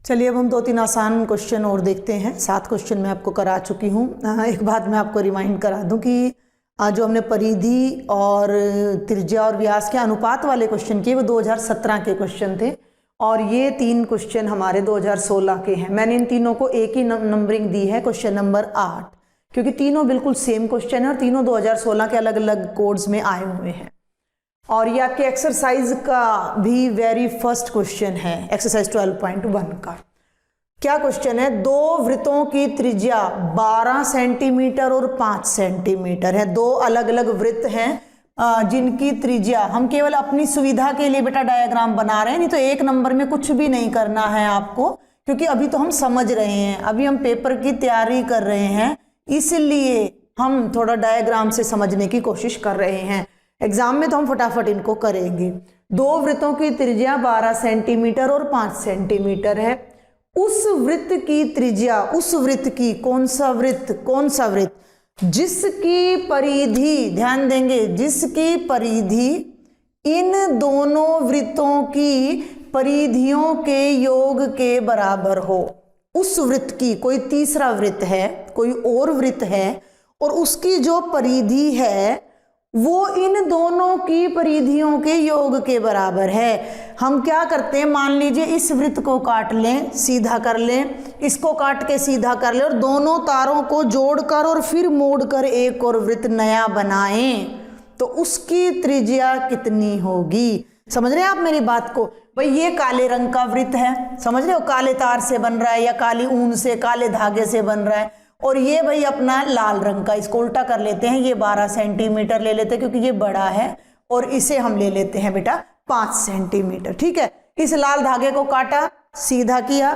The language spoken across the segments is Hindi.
चलिए अब हम 2-3 आसान क्वेश्चन और देखते हैं। 7 क्वेश्चन मैं आपको करा चुकी हूँ। एक बात मैं आपको रिमाइंड करा दूँ कि जो हमने परिधि और त्रिज्या और व्यास के अनुपात वाले क्वेश्चन किए वो 2017 के क्वेश्चन थे और ये 3 क्वेश्चन हमारे 2016 के हैं। मैंने इन तीनों को एक ही नंबरिंग दी है, क्वेश्चन नंबर 8, क्योंकि तीनों बिल्कुल सेम क्वेश्चन है और तीनों 2016 के अलग अलग कोड्स में आए हुए हैं। और ये आपके एक्सरसाइज का भी वेरी फर्स्ट क्वेश्चन है, एक्सरसाइज 12.1 का। क्या क्वेश्चन है? 2 वृत्तों की त्रिज्या 12 सेंटीमीटर और 5 सेंटीमीटर है। 2 अलग अलग वृत्त हैं जिनकी त्रिज्या, हम केवल अपनी सुविधा के लिए बेटा डायग्राम बना रहे हैं, नहीं तो एक नंबर में कुछ भी नहीं करना है आपको, क्योंकि अभी तो हम समझ रहे हैं, अभी हम पेपर की तैयारी कर रहे हैं, इसलिए हम थोड़ा डायग्राम से समझने की कोशिश कर रहे हैं। एग्जाम में तो हम फटाफट इनको करेंगे। 2 वृत्तों की त्रिज्या 12 सेंटीमीटर और 5 सेंटीमीटर है। उस वृत्त की त्रिज्या, उस वृत्त की, कौन सा वृत्त जिसकी परिधि, ध्यान देंगे, जिसकी परिधि इन दोनों वृत्तों की परिधियों के योग के बराबर हो। उस वृत्त की, कोई तीसरा वृत्त है, कोई और वृत्त है और उसकी जो परिधि है वो इन दोनों की परिधियों के योग के बराबर है। हम क्या करते हैं, मान लीजिए इस वृत्त को काट लें, सीधा कर लें, इसको काट के सीधा कर लें और दोनों तारों को जोड़कर और फिर मोड़कर एक और वृत्त नया बनाएं, तो उसकी त्रिज्या कितनी होगी? समझ रहे हैं आप मेरी बात को? भाई ये काले रंग का वृत्त है, समझ रहे हो, काले तार से बन रहा है या काली ऊन से, काले धागे से बन रहा है, और ये भाई अपना लाल रंग का, इसको उल्टा कर लेते हैं, ये 12 सेंटीमीटर ले लेते हैं क्योंकि ये बड़ा है, और इसे हम ले लेते हैं बेटा 5 सेंटीमीटर। ठीक है, इस लाल धागे को काटा, सीधा किया,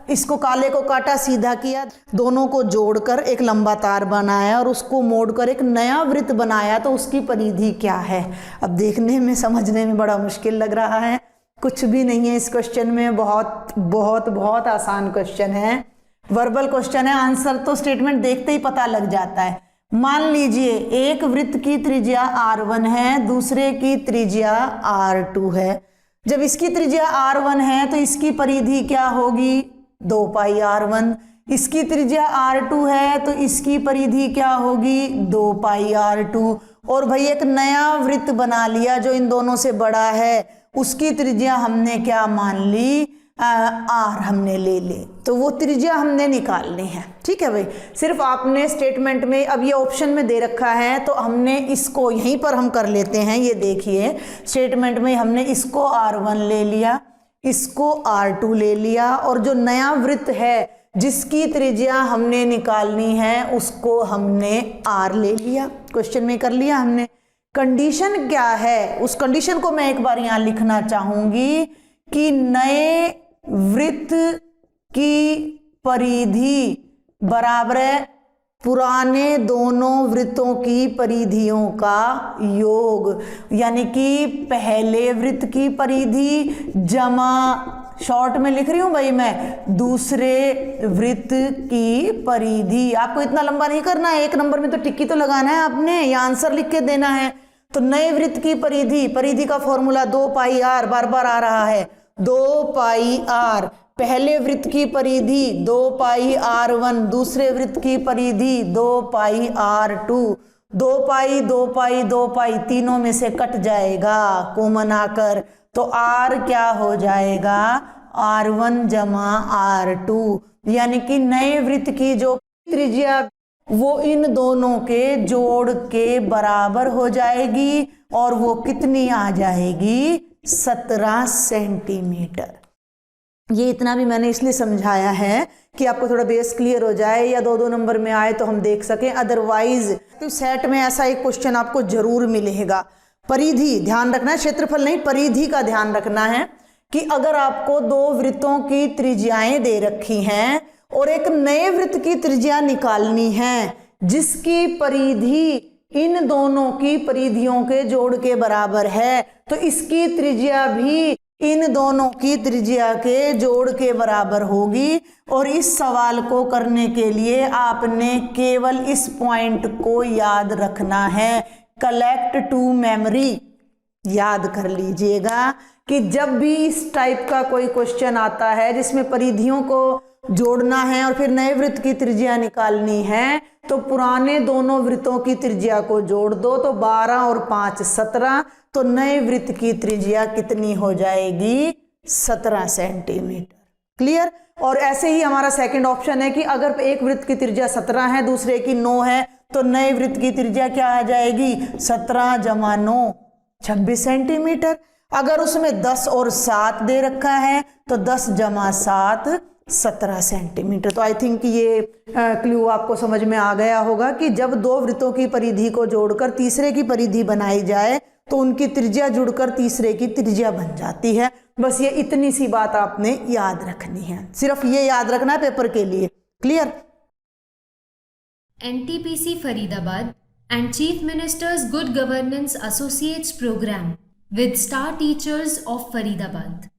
इसको काले को काटा, सीधा किया, दोनों को जोड़कर एक लंबा तार बनाया और उसको मोड़कर एक नया वृत्त बनाया, तो उसकी परिधि क्या है? अब देखने में, समझने में बड़ा मुश्किल लग रहा है, कुछ भी नहीं है इस क्वेश्चन में, बहुत बहुत बहुत आसान क्वेश्चन है, वर्बल क्वेश्चन है, आंसर तो स्टेटमेंट देखते ही पता लग जाता है। मान लीजिए एक वृत्त की त्रिज्या r1 है, दूसरे की त्रिज्या r2 है। जब इसकी त्रिज्या r1 है तो इसकी परिधि क्या होगी? 2 पाई r1। इसकी त्रिज्या r2 है तो इसकी परिधि क्या होगी? 2 पाई r2। और भाई एक नया वृत्त बना लिया जो इन दोनों से बड़ा है, उसकी त्रिज्या हमने क्या मान ली? r हमने ले ली, तो वो त्रिज्या हमने निकालनी है। ठीक है भाई, सिर्फ आपने स्टेटमेंट में, अब ये ऑप्शन में दे रखा है तो हमने इसको यहीं पर हम कर लेते हैं। ये देखिए स्टेटमेंट में हमने इसको r1 ले लिया, इसको r2 ले लिया, और जो नया वृत्त है जिसकी त्रिज्या हमने निकालनी है उसको हमने r ले लिया। क्वेश्चन में कर लिया हमने। कंडीशन क्या है, उस कंडीशन को मैं एक बार यहाँ लिखना चाहूंगी कि नए वृत्त की परिधि बराबर है पुराने दोनों वृत्तों की परिधियों का योग, यानी कि पहले वृत्त की परिधि जमा, शॉर्ट में लिख रही हूं भाई मैं, दूसरे वृत्त की परिधि। आपको इतना लंबा नहीं करना है, एक नंबर में तो टिक्की तो लगाना है आपने, या आंसर लिख के देना है। तो नए वृत्त की परिधि, परिधि का फॉर्मूला 2 पाई r, बार बार आ रहा है, 2 पाई r। पहले वृत्त की परिधि 2 पाई r1, दूसरे वृत्त की परिधि 2 पाई r2। 2 पाई 2 पाई 2 पाई तीनों में से कट जाएगा कॉमन आकर, तो r क्या हो जाएगा? r1 जमा r2, यानी कि नए वृत्त की जो त्रिज्या वो इन दोनों के जोड़ के बराबर हो जाएगी, और वो कितनी आ जाएगी? 17 सेंटीमीटर। ये इतना भी मैंने इसलिए समझाया है कि आपको थोड़ा बेस क्लियर हो जाए, या 2-2 नंबर में आए तो हम देख सकें, अदरवाइज तो सेट में ऐसा एक क्वेश्चन आपको जरूर मिलेगा। परिधि ध्यान रखना है, क्षेत्रफल नहीं, परिधि का ध्यान रखना है कि अगर आपको 2 वृत्तों की त्रिज्याएं दे रखी हैं और एक नए वृत्त की त्रिज्या निकालनी है जिसकी परिधि इन दोनों की परिधियों के जोड़ के बराबर है, तो इसकी त्रिज्या भी इन दोनों की त्रिज्या के जोड़ के बराबर होगी। और इस सवाल को करने के लिए आपने केवल इस पॉइंट को याद रखना है, कलेक्ट टू मेमोरी। याद कर लीजिएगा कि जब भी इस टाइप का कोई क्वेश्चन आता है जिसमें परिधियों को जोड़ना है और फिर नए वृत्त की त्रिज्या निकालनी है, तो पुराने दोनों वृत्तों की त्रिज्या को जोड़ दो, तो 12 और 5 17, तो नए वृत्त की त्रिज्या कितनी हो जाएगी? 17 सेंटीमीटर। क्लियर? और ऐसे ही हमारा सेकंड ऑप्शन है कि अगर एक वृत्त की त्रिज्या 17 है, दूसरे की 9 है, तो नए वृत्त की त्रिज्या क्या आ जाएगी? 17 × 9 26 सेंटीमीटर। अगर उसमें 10 और 7 दे रखा है तो 10 × 7 17 सेंटीमीटर। तो आई थिंक ये क्लू आपको समझ में आ गया होगा कि जब दो वृत्तों की परिधि को जोड़कर तीसरे की परिधि बनाई जाए तो उनकी त्रिज्या जुड़कर तीसरे की त्रिज्या बन जाती है। बस ये इतनी सी बात आपने याद रखनी है, सिर्फ ये याद रखना है पेपर के लिए। Clear? NTPC Faridabad and Chief Minister's Good Governance Associates Program with star teachers of Faridabad.